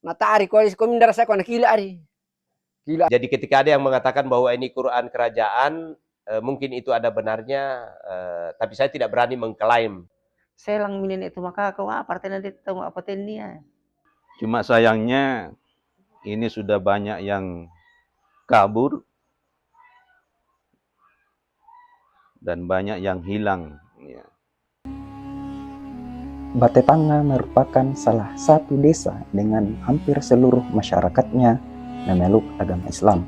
Natari ko komindar saya ko nakila ari. Gila. Jadi ketika ada yang mengatakan bahwa ini Quran kerajaan, mungkin itu ada benarnya, tapi saya tidak berani mengklaim. Selang minin itu maka kau apa artinya tahu apa tenia. Cuma sayangnya ini sudah banyak yang kabur dan banyak yang hilang. Ya. Batetanga merupakan salah satu desa dengan hampir seluruh masyarakatnya memeluk agama Islam.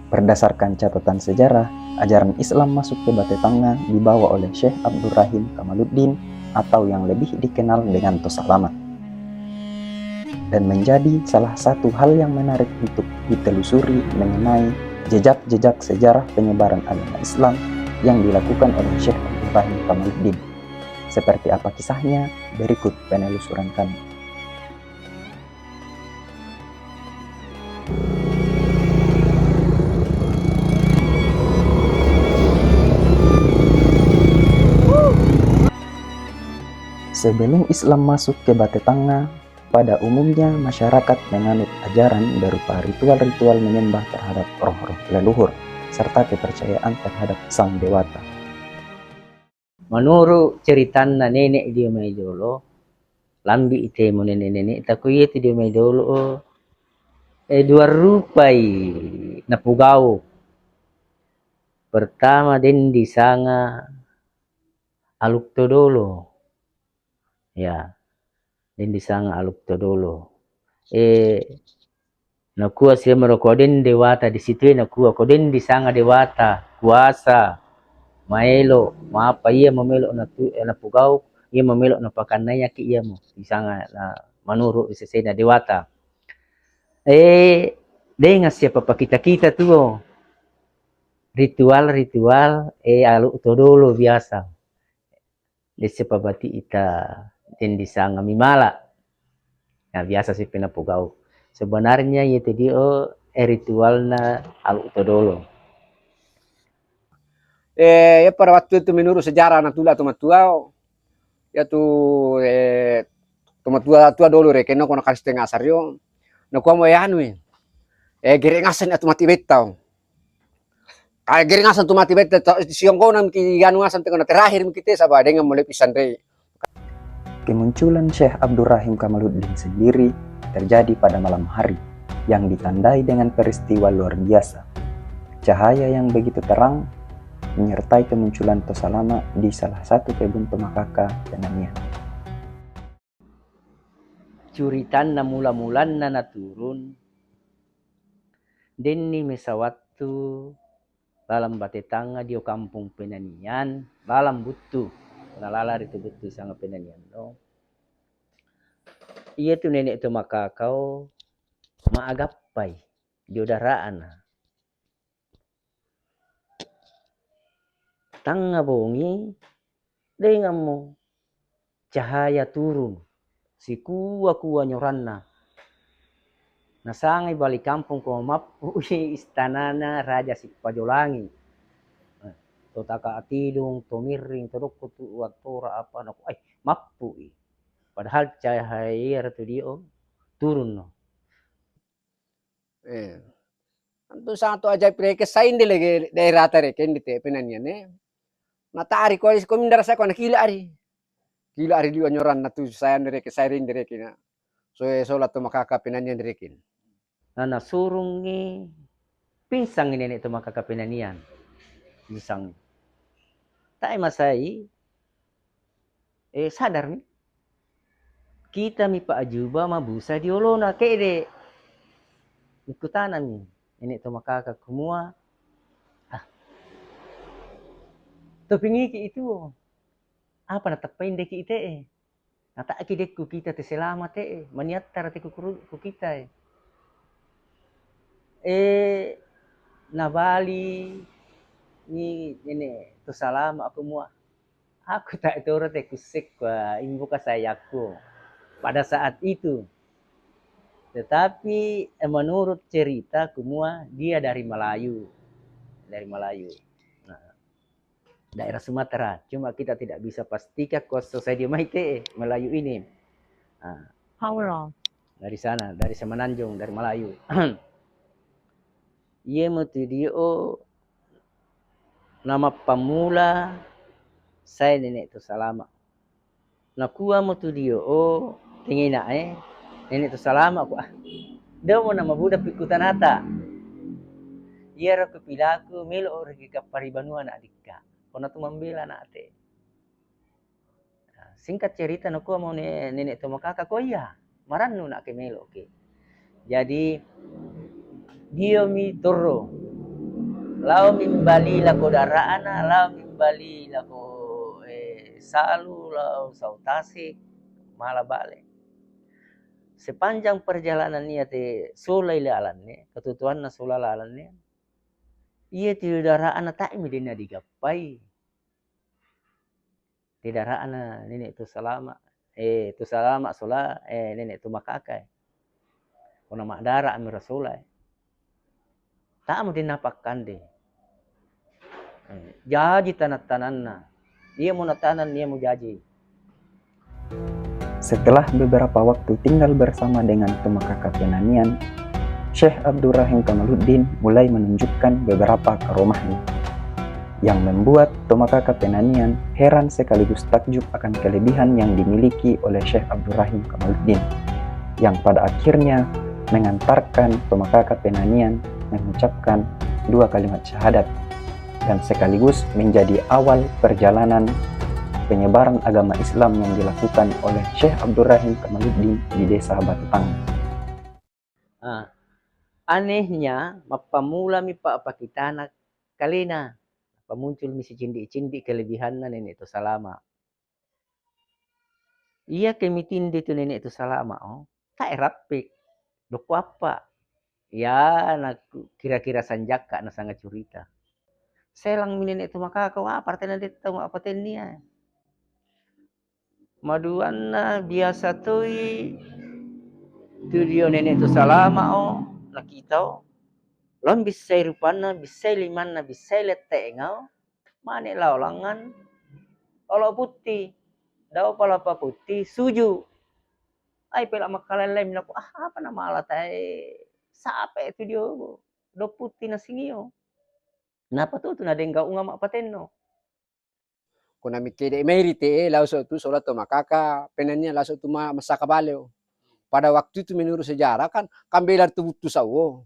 Berdasarkan catatan sejarah, ajaran Islam masuk ke Batetanga dibawa oleh Syekh Abdul Rahim Kamaluddin atau yang lebih dikenal dengan Tosalama. Dan menjadi salah satu hal yang menarik untuk ditelusuri mengenai jejak-jejak sejarah penyebaran agama Islam yang dilakukan oleh Syekh Abdul Rahim Kamaluddin. Seperti apa kisahnya? Berikut penelusuran kami. Sebelum Islam masuk ke Batetanga, pada umumnya masyarakat menganut ajaran berupa ritual-ritual menyembah terhadap roh-roh leluhur serta kepercayaan terhadap sang dewata. Menurut cerita nenek dia mai dulu, lambi ite mo nenek takuye itu dia mai dulu. Dua rupai napugau. Pertama den di sanga aluk todolo. Ya, den di sanga aluk todolo. Nakua sia merokoden dewata di situ nakua koden di sanga dewata kuasa. Maelo, maapa iya memelo na pugau, iya memelo na pakanaya ki iya mo isanga na manuru isesena dewata. Dengan siapa kita tuh ritual alu todolo biasa. De siapa bati ita den disanga mimala. Nah biasa sih pena pugau. Sebenarnya itu dia ritualna alu todolo. Ya pada waktu itu menurut sejarah natula tomatua ya tu tomatua dulu rek no kono kasih tengah sario no ko mo yanu geringasan atu mati betau kaya geringasan tu mati betau siang kono ki yanu asan tengah terakhir kita sabah dengan mulai pisan re. Kemunculan Syekh Abdul Rahim Kamaluddin sendiri terjadi pada malam hari yang ditandai dengan peristiwa luar biasa. Cahaya yang begitu terang menyertai kemunculan Tosalama di salah satu kebun pemakaka Penanian. Curitan na mula-mulan na naturun denni mesawatu dalam Batetanga dio kampung Penanian dalam butu nalala itu butu sanga Penanian no. Iya tu nenek tu makakau maagapai diodaraan tanga bongi dengan mo cahaya turun si kuwa nyoranna nasangai balik kampung ko mapu istanana raja si Pajolangi totaka atidung tomiring todoko tu watora apa naku mapu padahal cahaya tu dio turun no. Antu sangat ajaib reke sain de lege daerah reke di te Penanian natari ko komindar saya ko nakila ari. Gila ari dia nyoran natu saya ndereke sairing ndereke na. So solat tu makaka Penanian nderekin. Nana surung ni pinsang ni nenek tu makaka Penanian. Pisang. Tak masai sadar ni. Kita mi pa ajuba mabusa diolona kede. Ikutana mi. Nenek tu makaka kumua. Topingi ki itu. Apa na tapain deki ite nata akideku kita te selamat maniatar te ku kita nabali ni ini tu salam aku mua aku tak tahu te kusik ibu kasayaku pada saat itu tetapi menurut cerita kumua dia dari Melayu daerah Sumatera, cuma kita tidak bisa pastikan kos saya di Maite Melayu ini. How long? dari sana, dari Semenanjung, dari Melayu. Ia mutu dio nama pemula saya nenek tu salama. Nakua mutu dio tingina nenek tu salama ku dia mau nama budak pikutanata. Ia ra kepilaku melo regi kaparibanua na dikka. Kona tu membela na ate. Singkat cerita nakua mau nenek tu makaka ko iya. Maranu nak ke melo ke. Jadi dia mi turro. Lau mimbali lako daraana, lau mimbali lako salu, lau sautasik, mala bale. Sepanjang perjalanan ia te sulai lalan ne, ketutuan na sula lalan ne. Ia ti daraana tak mi dina digapai. Ti daraana nenek tu salama, tu salama sula nenek tu makakai. Kona mak dara ami rasulai. Tak mo dinapakan de. Jaji tanah-tanahna. Dia mau natanan, dia mau jaji. Setelah beberapa waktu tinggal bersama dengan Tumakaka Penanian, Syekh Abdurrahim Kamaluddin mulai menunjukkan beberapa karomahnya, yang membuat Tumakaka Penanian heran sekaligus takjub akan kelebihan yang dimiliki oleh Syekh Abdurrahim Kamaluddin, yang pada akhirnya mengantarkan Tumakaka Penanian mengucapkan 2 kalimat syahadat dan sekaligus menjadi awal perjalanan penyebaran agama Islam yang dilakukan oleh Syekh Abdurrahim Kamaluddin di desa Batutang. Anehnya, mapamula mi pa apakitana kalina. Pamuncul mi si cindi-cindi kelebihanna nenek itu salama. Ia kemitindi tu nenek itu salama. Tak erapik. Doko apa? Ya, kira-kira sanjaka na sangat curita. Selang minin itu maka kau apa artinya dia tahu apa tenia. Maduan na biasa tuh dia nenek itu salama nakita lom bisa rupana bisa liman bisa lete engau mana laulangan kalau putih daw palapa putih suju ay pela makalan lain aku apa nama alat sape itu dia do putih na singio. Napa tu na dengga unga mak patenno. Kuna mikede merite laso tu sola to makaka penanya laso tu masaka baleo. Pada waktu itu menurut sejarah kan kambelar tu butuh sawo.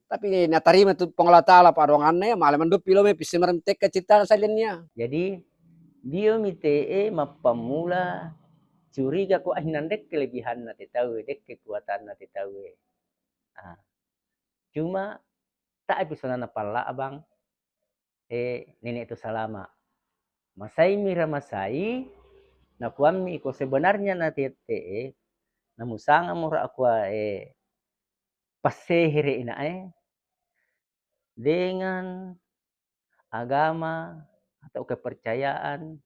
Tapi natarima tu pengelatala parongannya malah mendop pilo me pisi meremtek ke cita salennya. Jadi dia mite mapamula curiga ko nandek kelebihan na tahu dek kekuatan na tahu. Cuma tak episode na pala abang nenek itu salama. Masai mira masai na kuami ko sebenarnya na tete na musanga mura aku pasehere ina dengan agama atau kepercayaan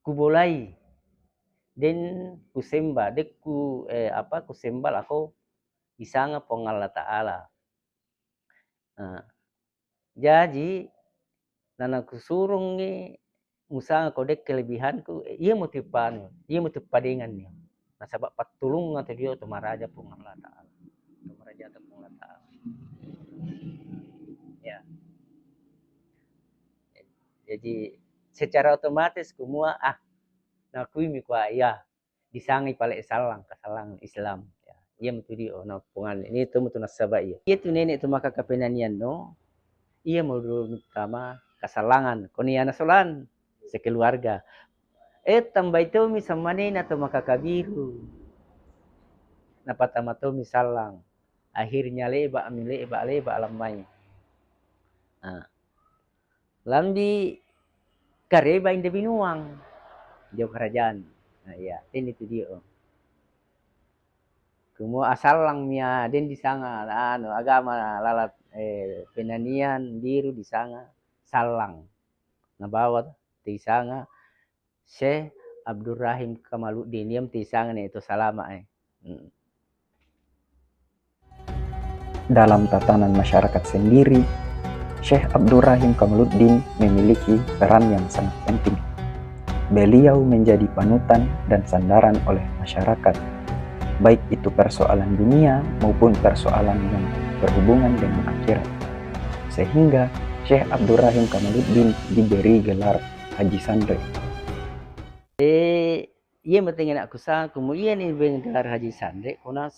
kubolai den kusemba dekku kusembal aku isanga pong Allah Ta'ala. Jadi nana kusurung ni musanga kodek kelebihanku ia motipan ia motipadengan ni nasabak patulung atau dia tu maraja pong Allah Ta'ala tu maraja tu pong Allah Ta'ala ya. Jadi secara otomatis kumua nakui mi kwa ya disangi pale salang kasalang Islam ya ia mutu dia na pongan ini tu mutu nasaba ia tu nenek tu maka kapenanian no ia mau utama kasalangan koniana solan sekeluarga tambah itu mi samane na to makakabiru napatama to mi salang akhirnya leba alamai lambi kareba inde binuang jauh kerajaan ya ini tu dia kumua asalang mia den disanga agama lalat penanian biru di sana salang nabawa di sana Syekh Abdurrahim Kamaluddin yang di sana itu salama Dalam tatanan masyarakat sendiri, Syekh Abdurrahim Kamaluddin memiliki peran yang sangat penting. Beliau menjadi panutan dan sandaran oleh masyarakat baik itu persoalan dunia maupun persoalan yang berhubungan dengan akhirat. Sehingga Syekh Abdurrahim Kamaluddin diberi gelar Haji Sandre. Ia bertanya aku sang kemudian ini gelar Haji Sandre karena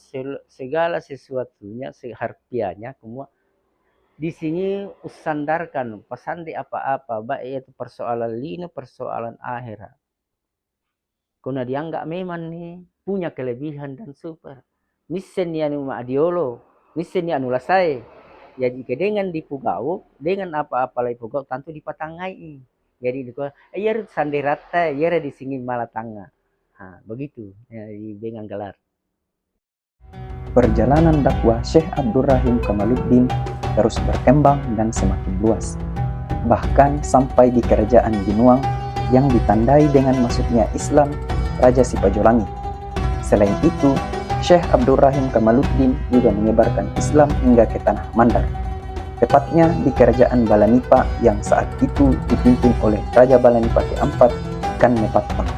segala sesuatunya seharfiahnya semua di sini usandarkan pesan di apa-apa baik itu persoalan lino persoalan akhirat. Karena dianggap memang nih punya kelebihan dan super. Misalnya anu adiolo, misalnya anu lasai. Ya jika dengan dipugau, dengan apa-apa lagi pugau tentu dipatangai. Jadi dikau, ya sanderata, ya di sini malah tangga. Nah, begitu ya, dengan gelar. Perjalanan dakwah Syekh Abdurrahim Kamaluddin terus berkembang dan semakin luas. Bahkan sampai di kerajaan Binuang yang ditandai dengan masuknya Islam Raja Sipajolangi. Selain itu, Syekh Abdurrahim Kamaluddin juga menyebarkan Islam hingga ke tanah Mandar. Tepatnya di kerajaan Balanipa yang saat itu dipimpin oleh Raja Balanipa keempat, Kan Nepatpang.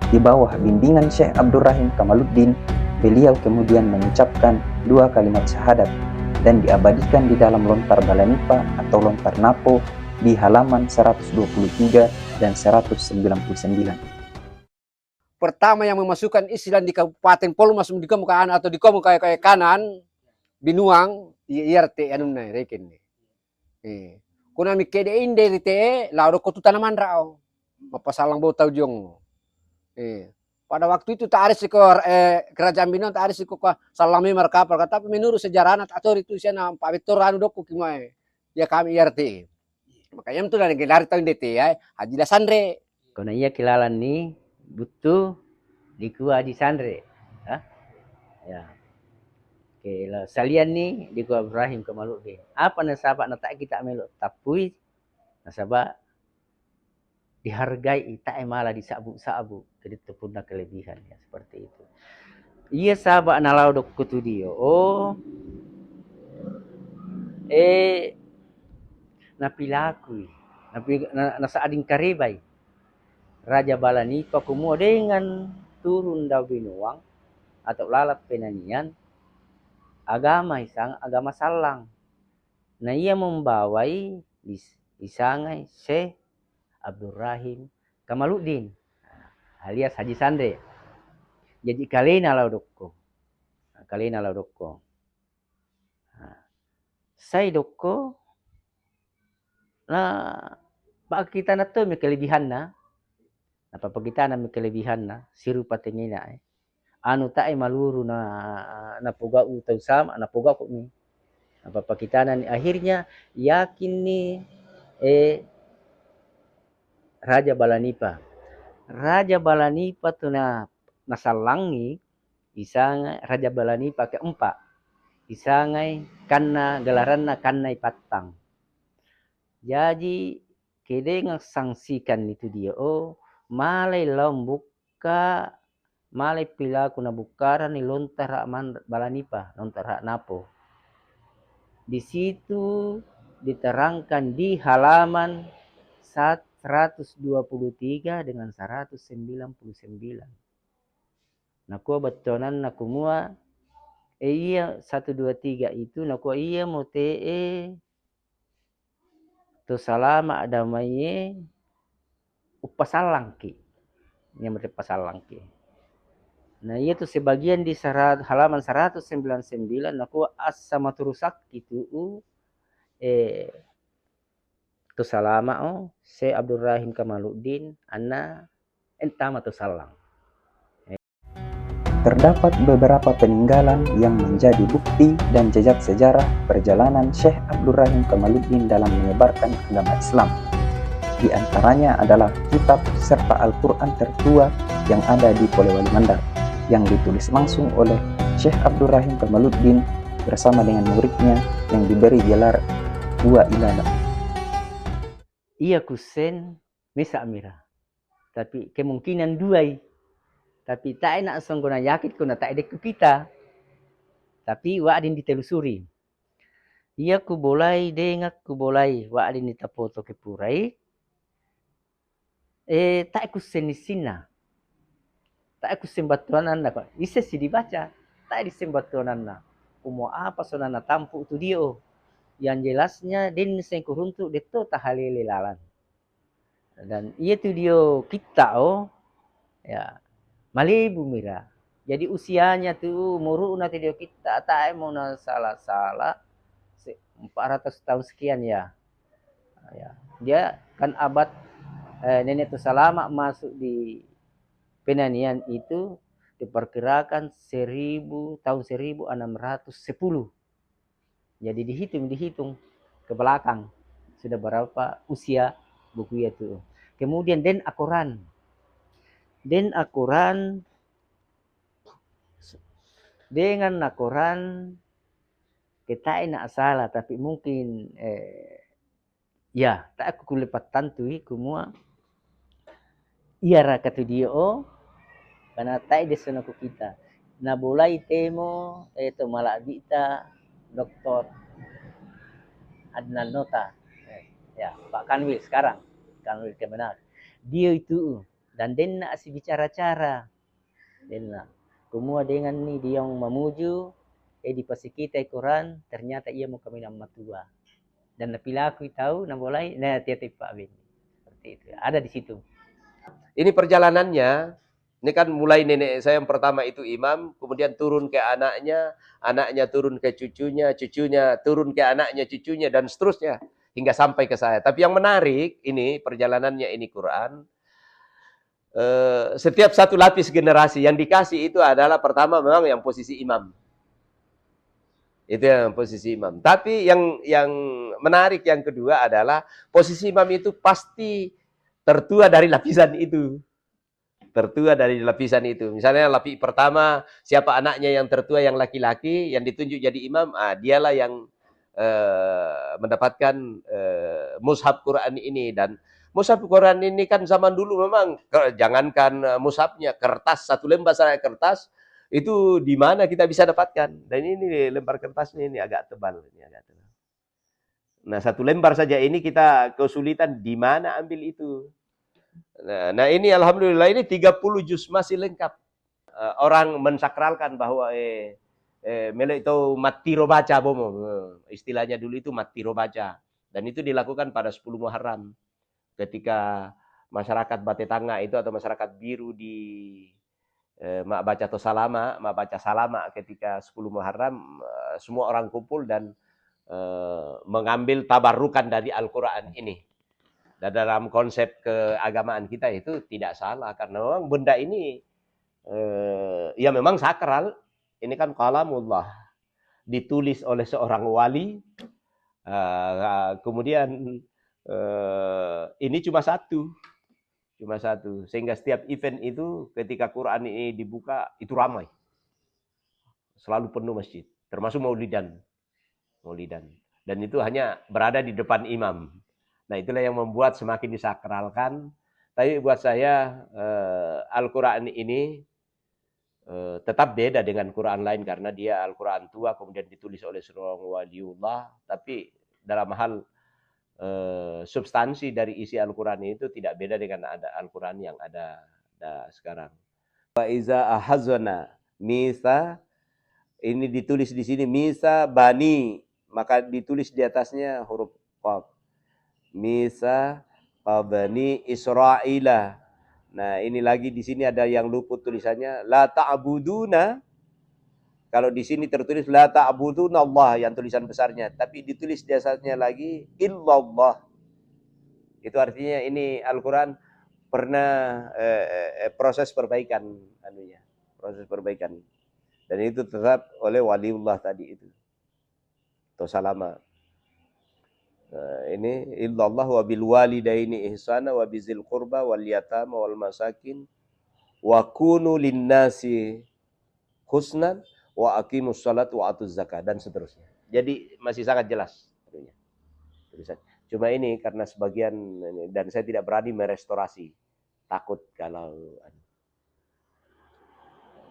Di bawah bimbingan Syekh Abdurrahim Kamaluddin, beliau kemudian mengucapkan 2 kalimat syahadat dan diabadikan di dalam lontar Balanipa atau lontar Napo di halaman 123 dan 199. Pertama yang memasukkan Islam di Kabupaten Polo masuk di kanan atau di kayak kanan Binuang IRT anu na reken ni. Kuna mi kede inde rite lauro ko tanaman rao. Mapasalang bau tau jong. Pada waktu itu tak ada sekor kerajaan Binuang tak ada sekor salami markapal kata menurut sejarah atau itu sana Pak Victor anu doku kimai. Ya kami IRT. Makanya itu dari gelar tahun DT ya Haji Sandre. Karena ia kilalan ni butuh di Gua Haji Sandre. Ya. Oke, salian ni di Gua Ibrahim Kamaluddin. Apa nasabak na tak kita melok tapui nasabak dihargai tak malah disabuk-sabuk. Jadi itu pun kelebihan ya seperti itu. Ia sahabat nalau dok kutu dia. Napilaku. Nasa ading karibay. Raja Balanipa kumua dengan turun daw Binuang atau lalat penanian agama salang. Nah ia membawai isangai Syekh Abdurrahim Kamaluddin alias Haji Sandre. Jadi kalena laudokko. Saya dokko nah bak kita na to may kelebihan na. Napapagita na may kelebihan na sirupa tingina anu tae maluru na napuga utaw sama napuga ko ni napapakita na ni akhirnya yakin ni Raja Balanipa tu na nasalangi isang Raja Balanipa keempat isangay kanna gelaran na kannay patang jadi kede sangsikan itu dia malay buka malay pilaku na bukaran ni lontar Balanipa, lontar Napo. Di situ diterangkan di halaman 123 dengan 199. Nakuha batonan na kumua iya 123 itu nakuha iya mo to salama adamaye upasalangki. Yang mereka pasalangki. Nah itu sebagian di halaman 199 aku asa maturusak itu tu salama Syekh Abdurrahim Kamaluddin anna entama tu salang. Terdapat beberapa peninggalan yang menjadi bukti dan jejak sejarah perjalanan Syekh Abdurrahim Kamaluddin dalam menyebarkan agama Islam. Di antaranya adalah kitab serta Al-Quran tertua yang ada di Polewali Mandar, yang ditulis langsung oleh Syekh Abdurrahim Kamaluddin bersama dengan muridnya yang diberi gelar Dua Ilana. Iya kusen mesa amira, tapi kemungkinan duai, tapi tak enak songgona yakit kuna tak edek kita, tapi wa adin ditelusuri. Iya ku bolai dengak ku bolai wa adin ditapoto kepurai. Tak kusen di sina. tak aku sembatuanan na kok. Isa si dibaca, tak di sembatuanan na. Kumo apa sonana tampu tu dio. Yang jelasnya din sen kuruntu deto tahalele lalan. Dan iya tu dio kita ya malibu mira. Jadi usianya tu muru na dio kita tak mau na salah-salah 400 tahun sekian ya. Ya. Dia kan abad nenek tu Salama masuk di Penanian itu diperkirakan tahun 1610. Jadi dihitung ke belakang sudah berapa usia buku itu. Kemudian Den Akuran dengan Akuran kita nak salah tapi mungkin ya tak aku kulipat tantui kumua iya raka tu dio karena tai desana ku kita na bolai temo itu malah dita Dr. Adnan Nota ya Pak Kanwil sekarang Kanwil Kemenak dia itu dan den nak si bicara-cara den nak kumua dengan ni dia yang memuju di pasi kita Quran ternyata ia mau kami nama tua dan napila aku tahu na bolai na tiap Pak Bin seperti itu ada di situ. Ini perjalanannya, ini kan mulai nenek saya yang pertama itu imam, kemudian turun ke anaknya, anaknya turun ke cucunya, cucunya turun ke anaknya, cucunya, dan seterusnya. Hingga sampai ke saya. Tapi yang menarik, ini perjalanannya ini Quran. Setiap satu lapis generasi yang dikasih itu adalah pertama memang yang posisi imam. Itu yang posisi imam. Tapi yang menarik yang kedua adalah posisi imam itu pasti tertua dari lapisan itu. Tertua dari lapisan itu. Misalnya lapis pertama, siapa anaknya yang tertua yang laki-laki, yang ditunjuk jadi imam, dialah yang mendapatkan mushaf Quran ini. Dan mushaf Quran ini kan zaman dulu memang, jangankan mushafnya, kertas, satu lembar saya kertas, itu di mana kita bisa dapatkan. Dan ini lembar kertasnya ini agak tebal. Nah, satu lembar saja ini kita kesulitan di mana ambil itu. Nah ini alhamdulillah ini 30 juz masih lengkap. Orang mensakralkan bahwa melek itu matiro baca bomo. Istilahnya dulu itu matiro baca. Dan itu dilakukan pada 10 Muharram. Ketika masyarakat Batetanga itu atau masyarakat biru di Mak Baca atau Salama, Mak Baca Salama ketika 10 Muharram semua orang kumpul dan mengambil tabarukan dari Al-Quran ini. Dan dalam konsep keagamaan kita itu tidak salah karena memang benda ini ya memang sakral. Ini kan kalamullah ditulis oleh seorang wali. Kemudian ini cuma satu sehingga setiap event itu ketika Quran ini dibuka itu ramai, selalu penuh masjid, termasuk maulidan, dan itu hanya berada di depan imam. Nah itulah yang membuat semakin disakralkan. Tapi buat saya Al-Quran ini tetap beda dengan Quran lain karena dia Al-Quran tua kemudian ditulis oleh seorang waliullah. Tapi dalam hal substansi dari isi Al-Quran itu tidak beda dengan Al-Quran yang ada sekarang. Wa iza ahazana misa, ini ditulis di sini misa bani, maka ditulis di atasnya huruf qaf. Misa Bani Israila. Nah, ini lagi di sini ada yang luput tulisannya la ta'buduna. Kalau di sini tertulis la ta'buduna Allah yang tulisan besarnya, tapi ditulis di atasnya lagi illallah. Itu artinya ini Al-Qur'an pernah proses perbaikan anunya, proses perbaikan. Dan itu tetap oleh waliullah tadi itu. Atau Salama. Ini illallah wa bil walidaini ihsana wa bizil qurba wal yatama wal masakin wa kunu linnasi husnan wa aqimus salat wa atuz zakat dan seterusnya. Jadi masih sangat jelas tulisan. Cuma ini karena sebagian dan saya tidak berani merestorasi. Takut kalau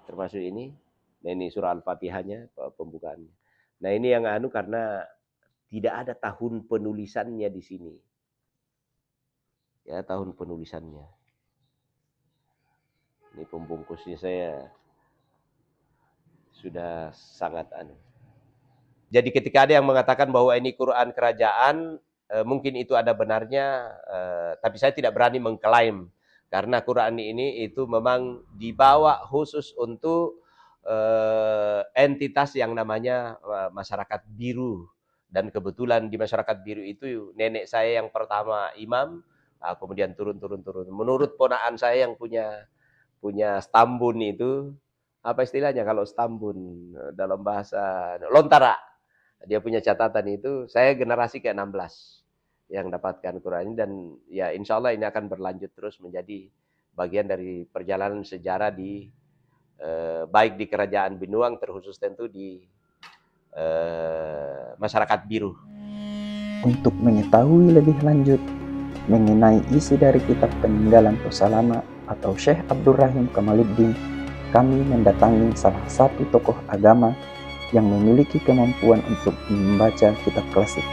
termasuk ini. Nah ini surah Al-Fatihahnya pembukaannya. Nah ini yang karena tidak ada tahun penulisannya di sini. Ya, tahun penulisannya. Ini pembungkusnya saya sudah sangat Jadi ketika ada yang mengatakan bahwa ini Quran kerajaan, mungkin itu ada benarnya, tapi saya tidak berani mengklaim karena Quran ini itu memang dibawa khusus untuk entitas yang namanya masyarakat biru. Dan kebetulan di masyarakat biru itu nenek saya yang pertama imam, kemudian turun. Menurut ponakan saya yang punya Stambun itu, apa istilahnya kalau Stambun dalam bahasa Lontara. Dia punya catatan itu, saya generasi ke-16 yang dapatkan Quran ini, dan ya insya Allah ini akan berlanjut terus menjadi bagian dari perjalanan sejarah di baik di Kerajaan Binuang, terkhusus tentu di masyarakat biru. Untuk mengetahui lebih lanjut mengenai isi dari kitab peninggalan Tosalama atau Syekh Abdurrahim Kamaluddin, kami mendatangi salah satu tokoh agama yang memiliki kemampuan untuk membaca kitab klasik.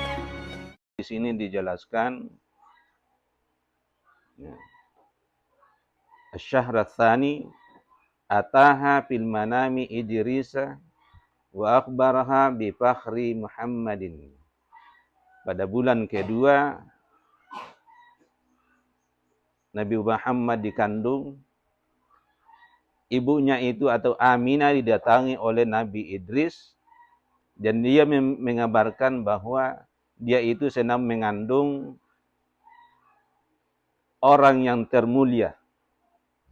Di sini dijelaskan ya, Asy-Syahr ats-Tsani ataha fil manami Idrisa wa akhbaraha bi fakhri Muhammadin. Pada bulan kedua Nabi Muhammad dikandung, ibunya itu atau Aminah didatangi oleh Nabi Idris, dan dia mengabarkan bahwa dia itu sedang mengandung orang yang termulia,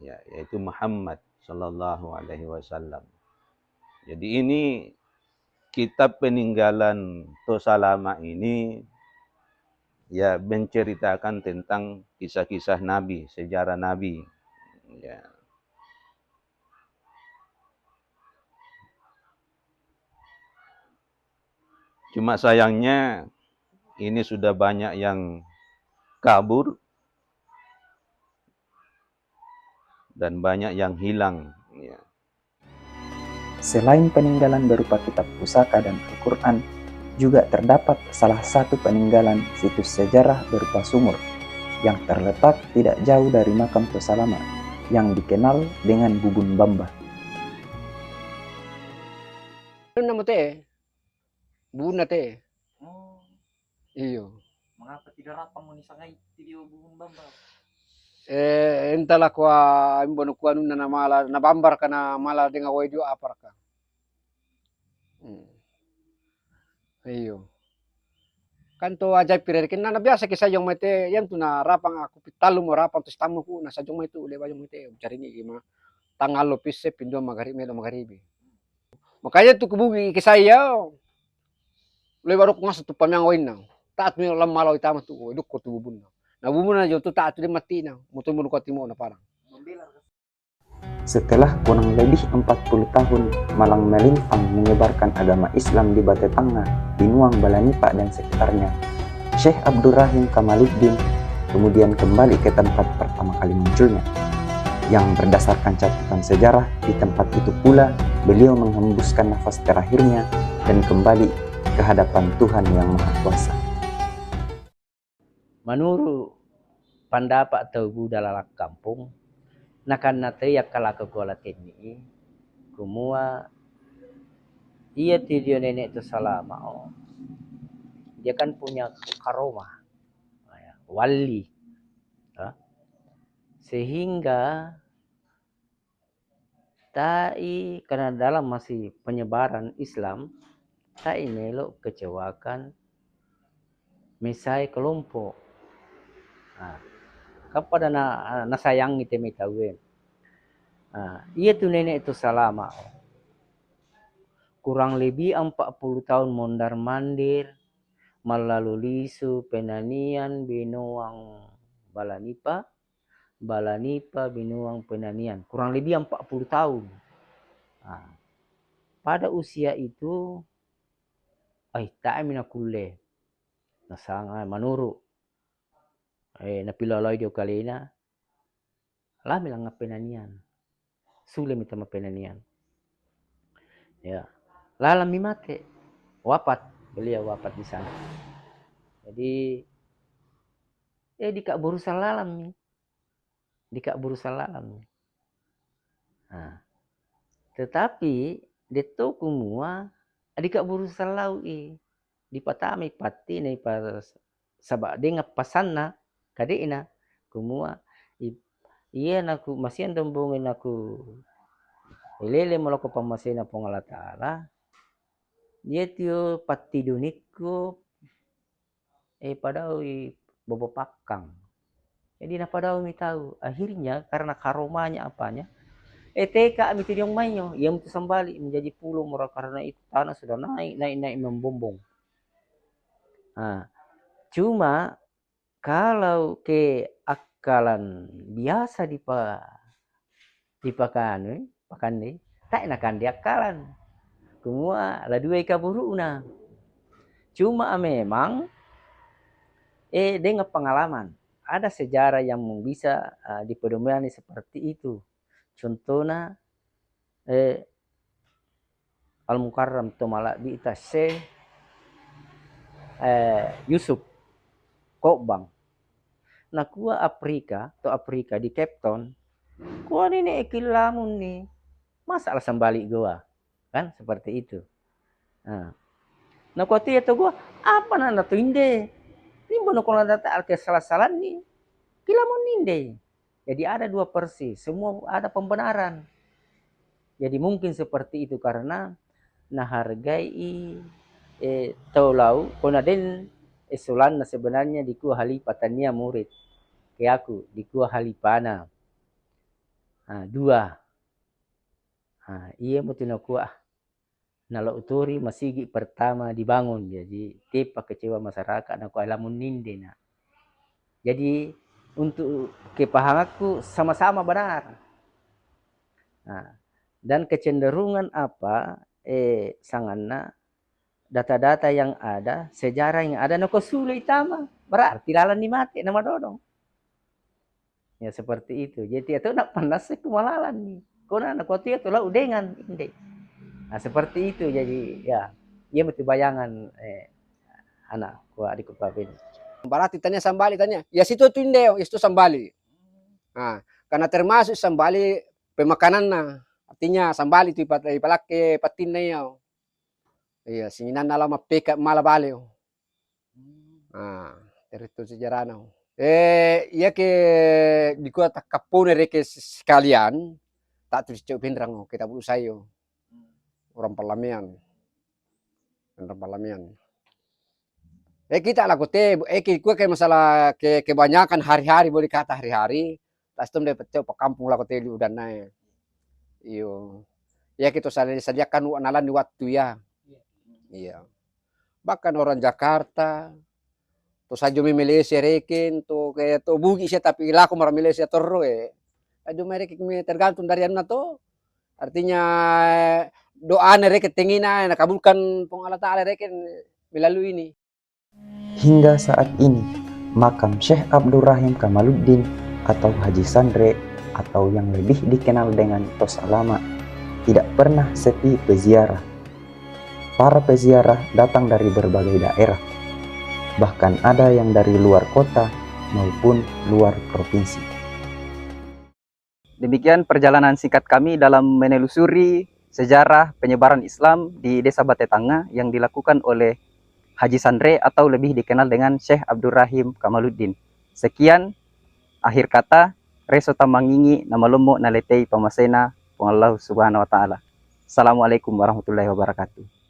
ya, yaitu Muhammad sallallahu alaihi wasallam. Jadi ini kitab peninggalan Tosalama ini ya menceritakan tentang kisah-kisah Nabi, sejarah Nabi. Ya. Cuma sayangnya ini sudah banyak yang kabur dan banyak yang hilang. Ya. Selain peninggalan berupa kitab pusaka dan Al-Quran, juga terdapat salah satu peninggalan situs sejarah berupa sumur yang terletak tidak jauh dari makam Tosalama yang dikenal dengan Bubun Bamba. Ano na mo te? Buna te. Oh, Iyo. mengapa tidak rapang mo ni sangay video buhon bamba? Entala kwa imbono kwa nuna na mala nabambar ka na mala dengan wedio apar ka. Iyo. Kanto ajaib pirer kin na biasa kisa yung mete yan tu na rapang aku pitalo mo rapang tus tamu ku nasa jong mete ule yung mete cari ni ima tangal lo pisse pindo magharibi. Makanya tu kubugi kisaya ule baru ngas tu pamyang win na. Taat mo lam malaw itama tu eduk ko tu bubun na. Na bubun na jo tu taat tu mati na. Mutu mo ko timo na parang. Setelah kurang lebih 40 tahun malang melintang menyebarkan agama Islam di Bate Tengah, Binuang, Balanipa, dan sekitarnya, Syekh Abdurrahim Kamaluddin kemudian kembali ke tempat pertama kali munculnya. Yang berdasarkan catatan sejarah, di tempat itu pula beliau menghembuskan nafas terakhirnya dan kembali ke hadapan Tuhan Yang Maha Kuasa. Menurut pendapat atau budaya kampung, nakan nataya kala kegola ini, kumua ia dia nenek itu salama, dia kan punya karomah, wali, sehingga tai karena dalam masih penyebaran Islam, tai melok kecewakan misai kelompok. Kepada nasayangi temi tahu. Ia tu nenek itu salama. Kurang lebih 40 tahun mondar mandir melalui lisu penanian Binuang Balanipa, Binuang penanian. Kurang lebih 40 tahun. Pada usia itu tak mina kulle. Nasangai menurut napilalay dia kali na lami lang nga penanian sulit minta penanian ya lalam mi mate wafat beliau wafat di sana jadi di kak burusan lalam Nah, tetapi deto kumua adika buru salau di patami pati ni pas sabak denga pasanna kadena kumua iya naku masian dombongin aku ilele malako pamasena pongala taala dia tio pati duniko padao bobo pakang jadi na padao mi tahu akhirnya karena karomanya apanya TK itu yang mainnya, ia itu sembali menjadi pulau murah karena itu tanah sudah naik membombong. Nah, cuma kalau ke akalan biasa dipakan nih, tak enakan diakalan. Semua lah dua kaburuna. Cuma memang dengan pengalaman ada sejarah yang bisa dipedomani seperti itu. Contohnya Al-Mukarram Tomala di Itase Yusuf Kobang. Nah kuah Afrika di Cape Town. Kuah ini ekilamun nih. Masalah sembalik gua. Kan seperti itu. Nah kuah itu gua apa nana tuh inde. Ini bono kalau data salah-salah nih. Kilamun inde. Jadi ada dua persis. Semua ada pembenaran. Jadi mungkin seperti itu karena nah hargai taulau konaden esulan sebenarnya di kuah halipatania murid ke aku di kuah halipana dua iya mutino kuah nalo uturi masigi pertama dibangun jadi tipe kecewa masyarakat na kuah lamun ninde na jadi untuk kepahamanku sama-sama benar dan kecenderungan apa sanganna data-data yang ada, sejarah yang ada, noko sulit tama, berarti lalan di mati nama dodong. Ya seperti itu. Jadi itu nak panas kumalalan nih. Kona nak kotia tu lah udengan inde. Nah seperti itu jadi ya, ia mesti bayangan anak ku adik papin. Berarti tanya sambali tanya, ya situ tu inde, itu sambali. Nah, karena termasuk sambali pemakanan nah. Artinya sambali tu ipalake patin na yau. Iya, singinan na lama peka malabaleo. Itu sejarah na. Iya ke di kota kapone reke sekalian, tak tulis cok pindrang kita bulu sayo. Orang Palamian. Kita lah kote, kue ke masalah kebanyakan hari-hari boleh kata hari-hari, tastum dapat cok kampung lah kote udah naik. Iyo, ya kita sediakan nalan di waktu ya. Iya. Bahkan orang Jakarta, to sajo mi Malaysia reken, to kayak to bugi siya tapi laku marah Malaysia terus Ajo mereka tergantung dari anak to. Artinya doa reken tingina nakabulkan pong Allah Ta'ala reken melalui ini. Hingga saat ini, makam Syekh Abdurrahim Kamaluddin atau Haji Sandre atau yang lebih dikenal dengan Tos Alama tidak pernah sepi peziarah. Para peziarah datang dari berbagai daerah, bahkan ada yang dari luar kota maupun luar provinsi. Demikian perjalanan singkat kami dalam menelusuri sejarah penyebaran Islam di Desa Batetanga yang dilakukan oleh Haji Sandre atau lebih dikenal dengan Syekh Abdurrahim Kamaluddin. Sekian, akhir kata, Reso Tamangingi nama lomo naletei pamasena pong Allah Subhanahu wa Ta'ala. Assalamualaikum warahmatullahi wabarakatuh.